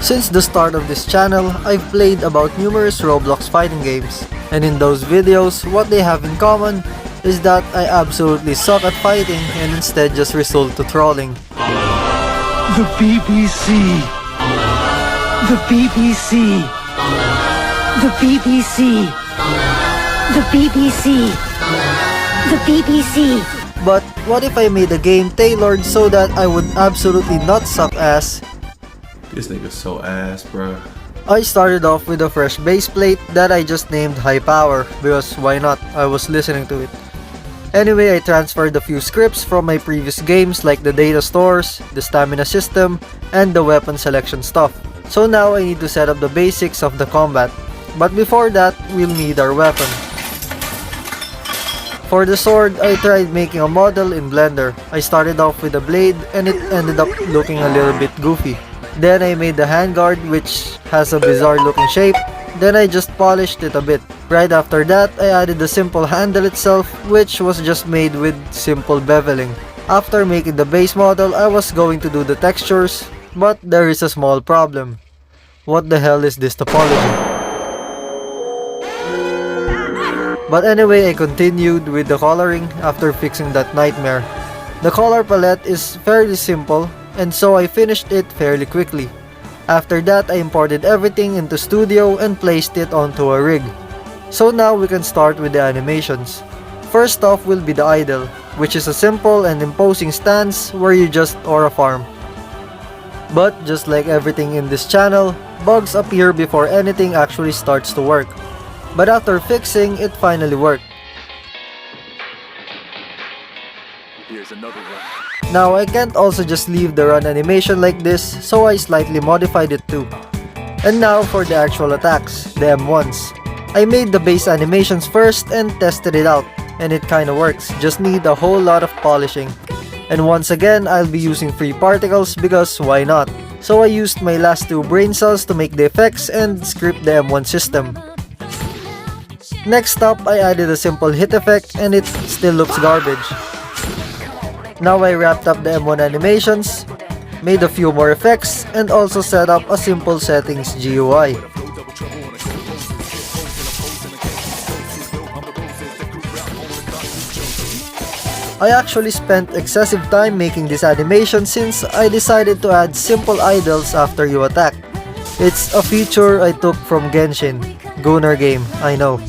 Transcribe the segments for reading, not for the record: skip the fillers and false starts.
Since the start of this channel, I've played about numerous Roblox fighting games, and in those videos, what they have in common is that I absolutely suck at fighting and instead just resort to trolling. The BBC. The BBC. The BBC. The BBC. The BBC. But what if I made a game tailored so that I would absolutely not suck ass? This nigga's so ass, bruh. I started off with a fresh base plate that I just named High Power because why not, I was listening to it. Anyway, I transferred a few scripts from my previous games like the data stores, the stamina system, and the weapon selection stuff. So now I need to set up the basics of the combat. But before that, we'll need our weapon. For the sword, I tried making a model in Blender. I started off with a blade and it ended up looking a little bit goofy. Then I made the handguard, which has a bizarre looking shape. Then I just polished it a bit. Right after that, I added the simple handle itself, which was just made with simple beveling. After making the base model, I was going to do the textures, but there is a small problem. What the hell is this topology? But anyway, I continued with the coloring after fixing that nightmare. The color palette is fairly simple, and so I finished it fairly quickly. After that, I imported everything into Studio and placed it onto a rig. So now we can start with the animations. First off will be the idle, which is a simple and imposing stance where you just aura farm. But just like everything in this channel, bugs appear before anything actually starts to work. But after fixing, it finally worked. Here's another one. Now I can't also just leave the run animation like this, so I slightly modified it too. And now for the actual attacks, the M1s. I made the base animations first and tested it out, and it kinda works, just need a whole lot of polishing. And once again, I'll be using free particles because why not? So I used my last two brain cells to make the effects and script the M1 system. Next up, I added a simple hit effect and it still looks garbage. Now I wrapped up the M1 animations, made a few more effects, and also set up a simple settings GUI. I actually spent excessive time making this animation since I decided to add simple idles after you attack. It's a feature I took from Genshin. Gunner game, I know.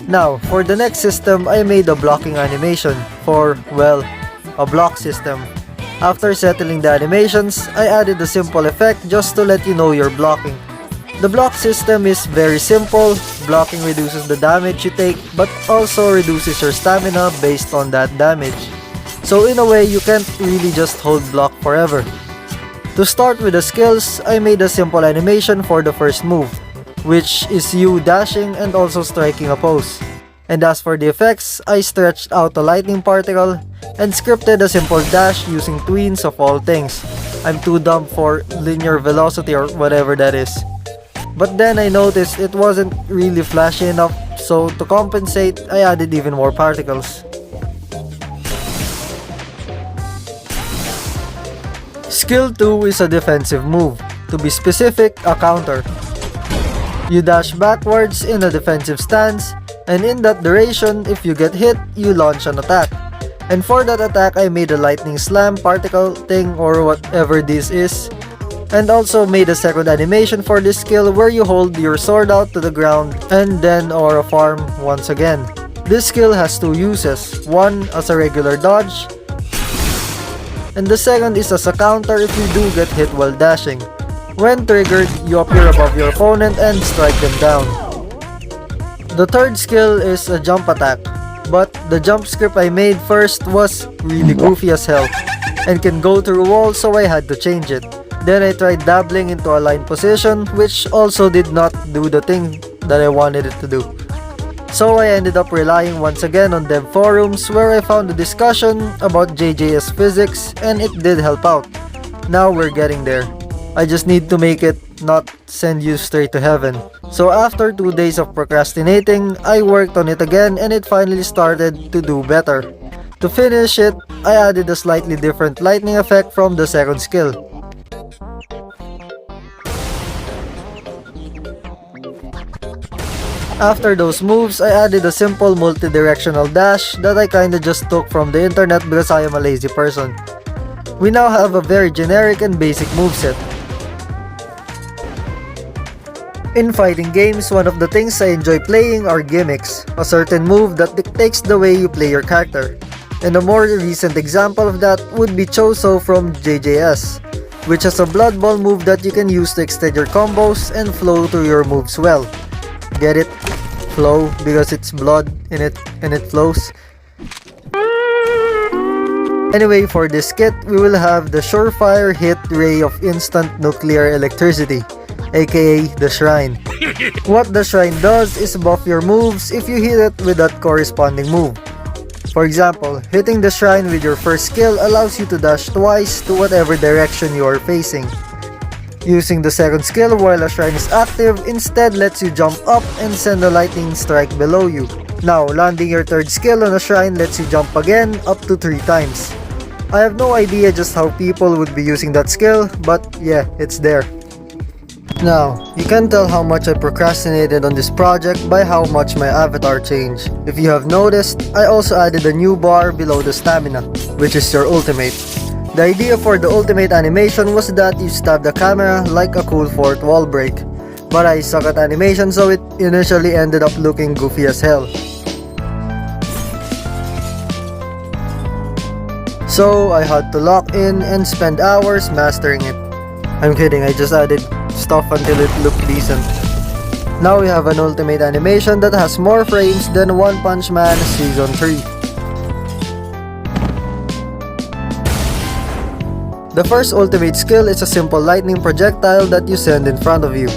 Now, for the next system, I made a blocking animation for, well, a block system. After settling the animations, I added a simple effect just to let you know you're blocking. The block system is very simple. Blocking reduces the damage you take, but also reduces your stamina based on that damage. So in a way, you can't really just hold block forever. To start with the skills, I made a simple animation for the first move, which is you dashing and also striking a pose. And as for the effects, I stretched out a lightning particle and scripted a simple dash using twins of all things. I'm too dumb for linear velocity or whatever that is. But then I noticed it wasn't really flashy enough, so to compensate, I added even more particles. Skill 2 is a defensive move. To be specific, a counter. You dash backwards in a defensive stance, and in that duration, if you get hit, you launch an attack. And for that attack, I made a lightning slam particle thing or whatever this is. And also made a second animation for this skill where you hold your sword out to the ground and then aura farm once again. This skill has two uses, one as a regular dodge, and the second is as a counter if you do get hit while dashing. When triggered, you appear above your opponent and strike them down. The third skill is a jump attack, but the jump script I made first was really goofy as hell and can go through walls, so I had to change it. Then I tried dabbling into a line position, which also did not do the thing that I wanted it to do. So I ended up relying once again on dev forums where I found a discussion about JJS physics and it did help out. Now we're getting there. I just need to make it not send you straight to heaven. So after 2 days of procrastinating, I worked on it again and it finally started to do better. To finish it, I added a slightly different lightning effect from the second skill. After those moves, I added a simple multi-directional dash that I kinda just took from the internet because I am a lazy person. We now have a very generic and basic moveset. In fighting games, one of the things I enjoy playing are gimmicks, a certain move that dictates the way you play your character. And a more recent example of that would be Choso from JJS, which has a blood ball move that you can use to extend your combos and flow through your moves well. Get it? Flow, because it's blood in it and it flows. Anyway, for this kit, we will have the surefire hit ray of instant nuclear electricity, aka the shrine. What the shrine does is buff your moves if you hit it with that corresponding move. For example, hitting the shrine with your first skill allows you to dash twice to whatever direction you are facing. Using the second skill while a shrine is active instead lets you jump up and send a lightning strike below you. Now, landing your third skill on a shrine lets you jump again up to 3 times. I have no idea just how people would be using that skill, but yeah, it's there. Now, you can tell how much I procrastinated on this project by how much my avatar changed. If you have noticed, I also added a new bar below the stamina, which is your ultimate. The idea for the ultimate animation was that you stab the camera like a cool fourth wall break. But I suck at animation, so it initially ended up looking goofy as hell. So I had to lock in and spend hours mastering it. I'm kidding, I just added stuff until it looked decent. Now we have an ultimate animation that has more frames than One Punch Man Season 3. The first ultimate skill is a simple lightning projectile that you send in front of you.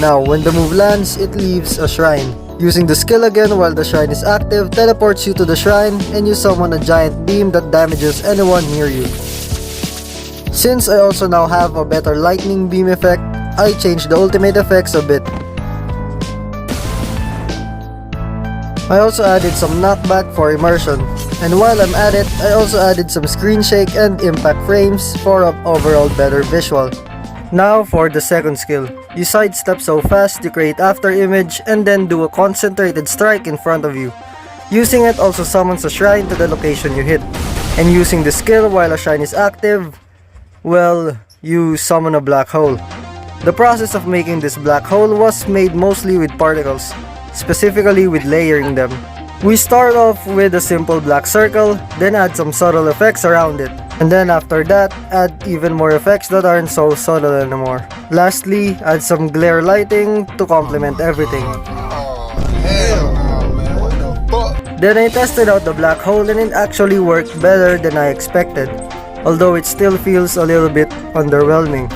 Now, when the move lands, it leaves a shrine. Using the skill again while the shrine is active teleports you to the shrine and you summon a giant beam that damages anyone near you. Since I also now have a better lightning beam effect, I changed the ultimate effects a bit. I also added some knockback for immersion. And while I'm at it, I also added some screen shake and impact frames for an overall better visual. Now for the second skill. You sidestep so fast to create after image and then do a concentrated strike in front of you. Using it also summons a shrine to the location you hit. And using the skill while a shrine is active, well, you summon a black hole. The process of making this black hole was made mostly with particles, specifically with layering them. We start off with a simple black circle, then add some subtle effects around it. And then after that, add even more effects that aren't so subtle anymore. Lastly, add some glare lighting to complement everything. Then I tested out the black hole and it actually worked better than I expected, although it still feels a little bit underwhelming.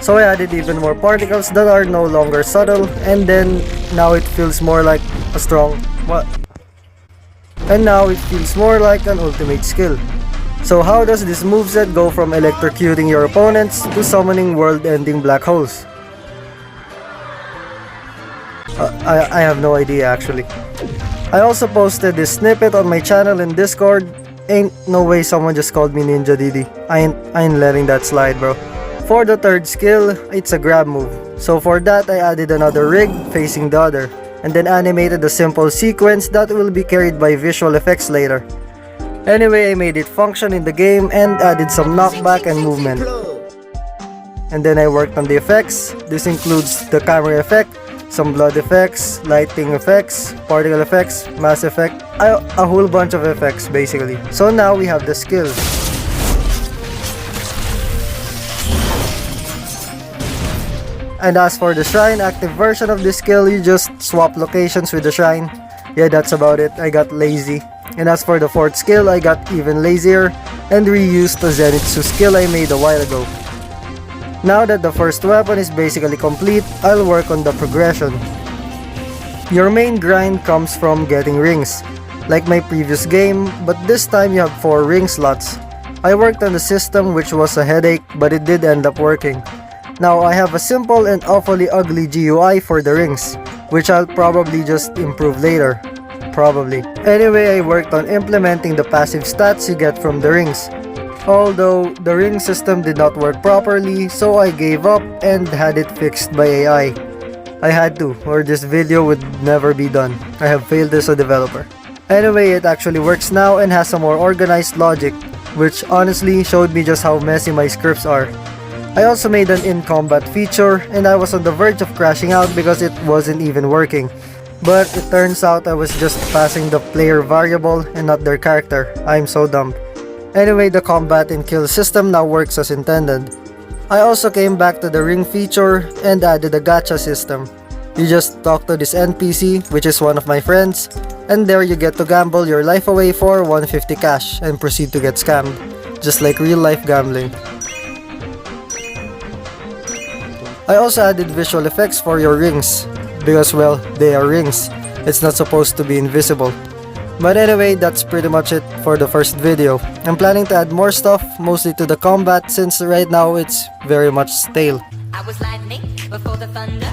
So I added even more particles that are no longer subtle, and then now it feels more like a strong... And now it feels more like an ultimate skill. So how does this moveset go from electrocuting your opponents to summoning world-ending black holes? I have no idea actually. I also posted this snippet on my channel in Discord. Ain't no way someone just called me Ninja Didi. I ain't letting that slide, bro. For the third skill, it's a grab move. So for that, I added another rig facing the other, and then animated a simple sequence that will be carried by visual effects later. Anyway, I made it function in the game and added some knockback and movement. And then I worked on the effects. This includes the camera effect, some blood effects, lighting effects, particle effects, mass effect, a whole bunch of effects basically. So now we have the skill. And as for the shrine active version of this skill, you just swap locations with the shrine. Yeah, that's about it. I got lazy. And as for the fourth skill, I got even lazier and reused the Zenitsu skill I made a while ago. Now that the first weapon is basically complete, I'll work on the progression. Your main grind comes from getting rings, like my previous game, but this time you have 4 ring slots. I worked on the system, which was a headache, but it did end up working. Now I have a simple and awfully ugly GUI for the rings, which I'll probably just improve later. probably. Anyway, I worked on implementing the passive stats you get from the rings. Although, the ring system did not work properly, so I gave up and had it fixed by AI. I had to, or this video would never be done. I have failed as a developer. Anyway, it actually works now and has a more organized logic, which honestly showed me just how messy my scripts are. I also made an in-combat feature, and I was on the verge of crashing out because it wasn't even working. But it turns out I was just passing the player variable and not their character. I'm so dumb. Anyway, the combat and kill system now works as intended. I also came back to the ring feature and added a gacha system. You just talk to this NPC, which is one of my friends, and there you get to gamble your life away for 150 cash and proceed to get scammed, just like real life gambling. I also added visual effects for your rings, because well, they are rings. It's not supposed to be invisible. But anyway, that's pretty much it for the first video. I'm planning to add more stuff, mostly to the combat, since right now it's very much stale. I was lightning before the thunder.